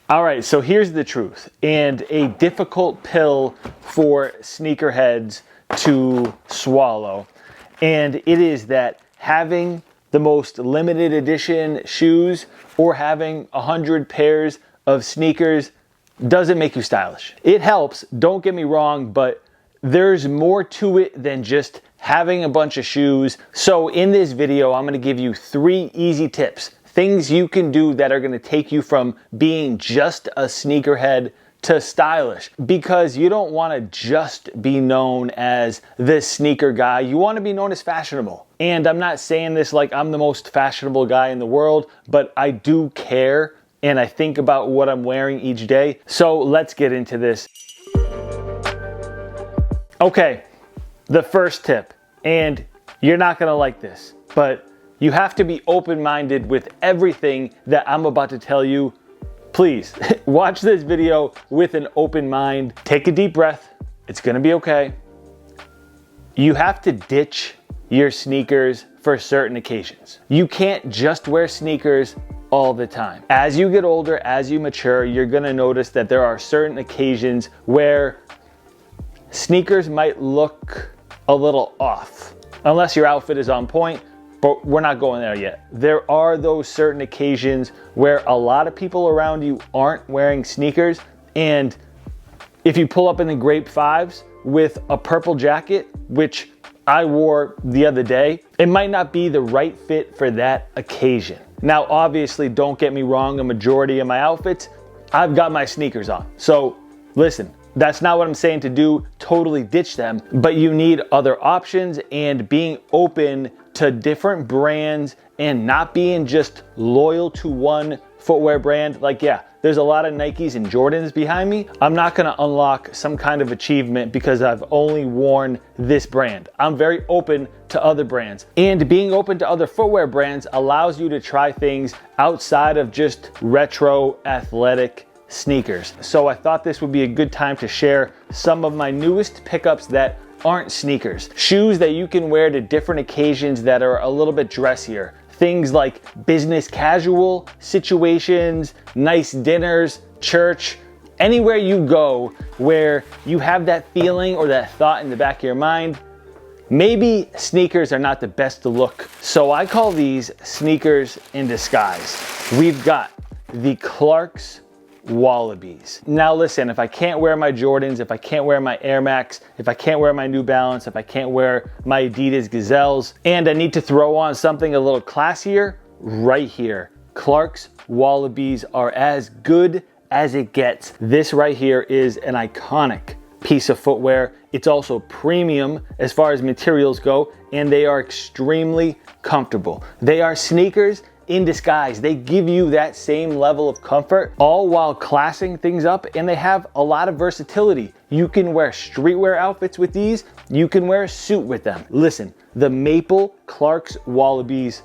All right, so here's the truth, and a difficult pill for sneakerheads to swallow. And it is that having the most limited edition shoes or having 100 pairs of sneakers doesn't make you stylish. It helps, don't get me wrong, but there's more to it than just having a bunch of shoes. So in this video, I'm gonna give you 3 easy tips, things you can do that are gonna take you from being just a sneakerhead to stylish, because you don't want to just be known as this sneaker guy. You want to be known as fashionable. And I'm not saying this like I'm the most fashionable guy in the world, but I do care and I think about what I'm wearing each day. So let's get into this. Okay, the first tip, and you're not going to like this, but you have to be open-minded with everything that I'm about to tell you. Please watch this video with an open mind. Take a deep breath. It's gonna be okay. You have to ditch your sneakers for certain occasions. You can't just wear sneakers all the time. As you get older, as you mature, you're gonna notice that there are certain occasions where sneakers might look a little off, unless your outfit is on point. But we're not going there yet. There are those certain occasions where a lot of people around you aren't wearing sneakers, and if you pull up in the grape 5s with a purple jacket, which I wore the other day, it might not be the right fit for that occasion. Now, obviously, don't get me wrong, a majority of my outfits, I've got my sneakers on. So listen, that's not what I'm saying to do, totally ditch them, but you need other options, and being open to different brands and not being just loyal to one footwear brand. Like, yeah, there's a lot of Nikes and Jordans behind me. I'm not gonna unlock some kind of achievement because I've only worn this brand. I'm very open to other brands. And being open to other footwear brands allows you to try things outside of just retro athletic sneakers. So I thought this would be a good time to share some of my newest pickups that aren't sneakers. Shoes that you can wear to different occasions that are a little bit dressier. Things like business casual situations, nice dinners, church, anywhere you go where you have that feeling or that thought in the back of your mind, maybe sneakers are not the best to look. So I call these sneakers in disguise. We've got the Clarks Wallabies. Now listen, if I can't wear my Jordans, if I can't wear my Air Max, if I can't wear my New Balance, if I can't wear my Adidas Gazelles, and I need to throw on something a little classier, right here, Clarks Wallabies are as good as it gets. This right here is an iconic piece of footwear. It's also premium as far as materials go, and they are extremely comfortable. They are sneakers in disguise. They give you that same level of comfort, all while classing things up, and they have a lot of versatility. You can wear streetwear outfits with these. You can wear a suit with them. Listen, the Maple Clarks Wallabies,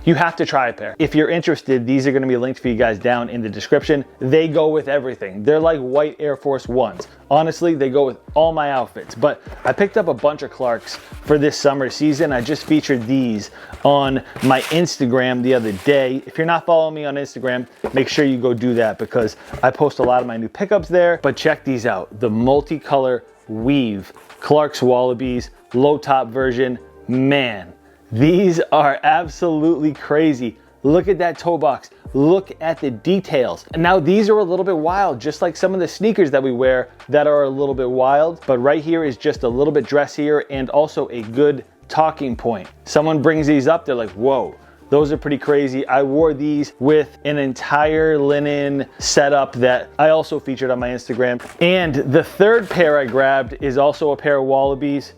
you have to try a pair. If you're interested, these are gonna be linked for you guys down in the description. They go with everything. They're like white Air Force Ones. Honestly, they go with all my outfits, but I picked up a bunch of Clarks for this summer season. I just featured these on my Instagram the other day. If you're not following me on Instagram, make sure you go do that because I post a lot of my new pickups there. But check these out, the multicolor weave Clarks Wallabies, low top version, man. These are absolutely crazy. Look at that toe box. Look at the details. And now these are a little bit wild, just like some of the sneakers that we wear that are a little bit wild. But right here is just a little bit dressier and also a good talking point. Someone brings these up, they're like, whoa, those are pretty crazy. I wore these with an entire linen setup that I also featured on my Instagram. And the third pair I grabbed is also a pair of Wallabies.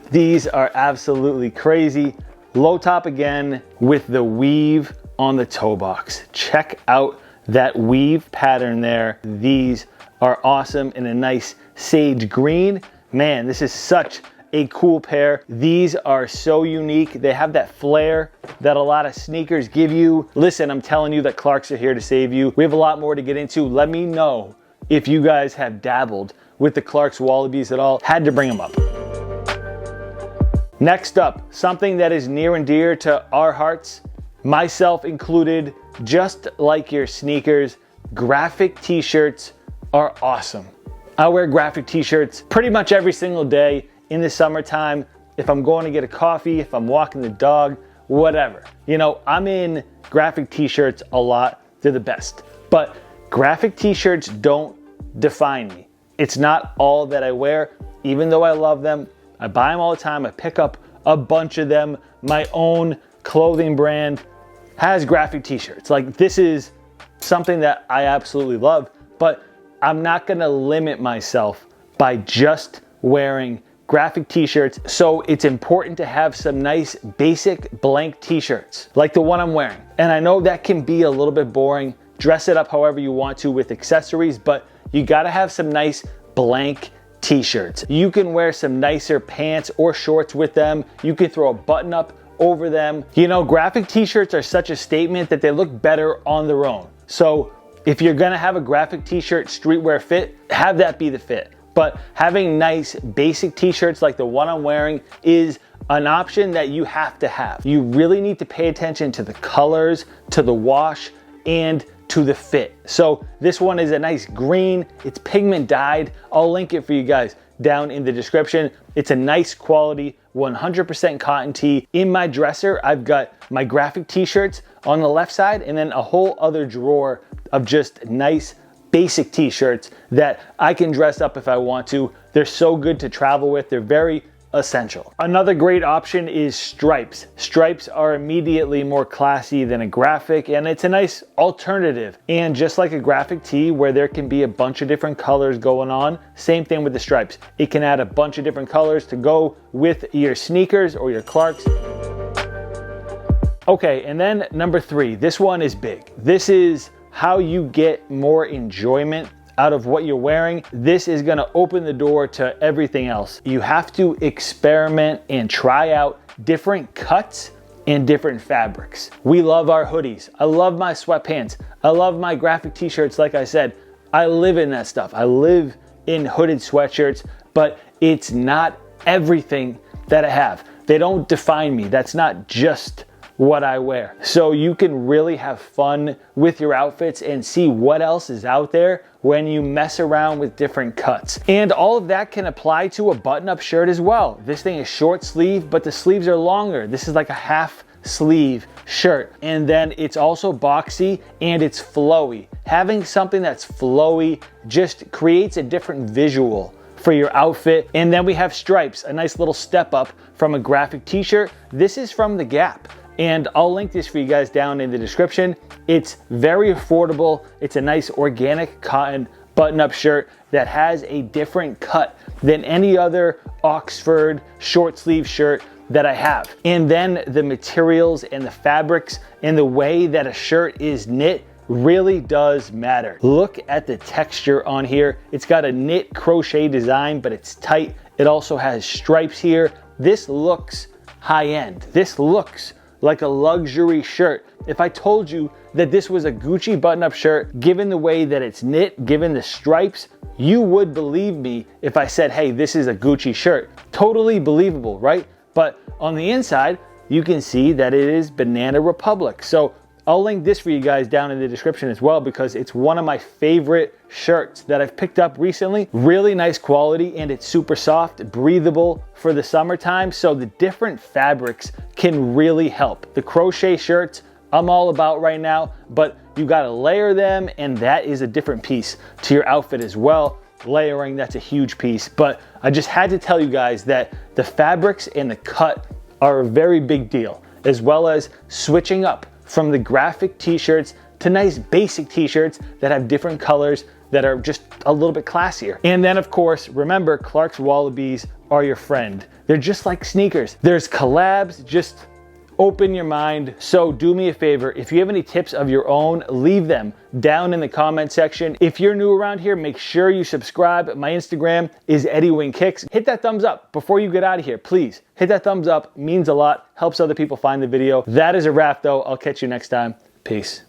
These are absolutely crazy. Low top again with the weave on the toe box. Check out that weave pattern there. These are awesome in a nice sage green. Man, this is such a cool pair. These are so unique. They have that flair that a lot of sneakers give you. Listen, I'm telling you that Clarks are here to save you. We have a lot more to get into. Let me know if you guys have dabbled with the Clarks Wallabies at all. Had to bring them up. Next up, something that is near and dear to our hearts, myself included, just like your sneakers, graphic t-shirts are awesome. I wear graphic t-shirts pretty much every single day in the summertime. If I'm going to get a coffee, if I'm walking the dog, whatever. You know, I'm in graphic t-shirts a lot. They're the best. But graphic t-shirts don't define me. It's not all that I wear, even though I love them. I buy them all the time. I pick up a bunch of them. My own clothing brand has graphic t-shirts. Like, this is something that I absolutely love, but I'm not gonna limit myself by just wearing graphic t-shirts. So it's important to have some nice basic blank t-shirts like the one I'm wearing. And I know that can be a little bit boring. Dress it up however you want to with accessories, but you gotta have some nice blank t-shirts. You can wear some nicer pants or shorts with them. You can throw a button up over them. You know, graphic t-shirts are such a statement that they look better on their own. So if you're gonna have a graphic t-shirt streetwear fit, have that be the fit. But having nice basic t-shirts like the one I'm wearing is an option that you have to have. You really need to pay attention to the colors, to the wash, and to the fit. So this one is a nice green. It's pigment dyed. I'll link it for you guys down in the description. It's a nice quality 100% cotton tee. In my dresser, I've got my graphic t-shirts on the left side and then a whole other drawer of just nice basic t-shirts that I can dress up if I want to. They're so good to travel with. They're very essential. Another great option is stripes. Stripes are immediately more classy than a graphic, and it's a nice alternative. And just like a graphic tee where there can be a bunch of different colors going on, same thing with the stripes. It can add a bunch of different colors to go with your sneakers or your Clarks. Okay, and then number 3, this one is big. This is how you get more enjoyment out of what you're wearing. This is gonna open the door to everything else. You have to experiment and try out different cuts and different fabrics. We love our hoodies. I love my sweatpants. I love my graphic t-shirts. Like I said, I live in that stuff. I live in hooded sweatshirts, but it's not everything that I have. They don't define me. That's not just what I wear. So you can really have fun with your outfits and see what else is out there when you mess around with different cuts. And all of that can apply to a button-up shirt as well. This thing is short sleeve, but the sleeves are longer. This is like a half sleeve shirt. And then it's also boxy and it's flowy. Having something that's flowy just creates a different visual for your outfit. And then we have stripes, a nice little step up from a graphic t-shirt. This is from The Gap. And I'll link this for you guys down in the description. It's very affordable. It's a nice organic cotton button-up shirt that has a different cut than any other Oxford short sleeve shirt that I have. And then the materials and the fabrics and the way that a shirt is knit really does matter. Look at the texture on here. It's got a knit crochet design, but it's tight. It also has stripes here. This looks high-end. This looks like a luxury shirt. If I told you that this was a Gucci button-up shirt, given the way that it's knit, given the stripes, you would believe me if I said, hey, this is a Gucci shirt. Totally believable, right? But on the inside, you can see that it is Banana Republic. So I'll link this for you guys down in the description as well, because it's one of my favorite shirts that I've picked up recently. Really nice quality, and it's super soft, breathable for the summertime. So the different fabrics can really help. The crochet shirts, I'm all about right now, but you gotta layer them, and that is a different piece to your outfit as well. Layering, that's a huge piece. But I just had to tell you guys that the fabrics and the cut are a very big deal, as well as switching up from the graphic t-shirts to nice basic t-shirts that have different colors that are just a little bit classier. And then of course, remember, Clark's Wallabies are your friend. They're just like sneakers. There's collabs, just open your mind. So do me a favor, if you have any tips of your own, leave them down in the comment section. If you're new around here, make sure you subscribe. My Instagram is EddieWingKicks. Hit that thumbs up before you get out of here, please. Hit that thumbs up, means a lot, helps other people find the video. That is a wrap though. I'll catch you next time. Peace.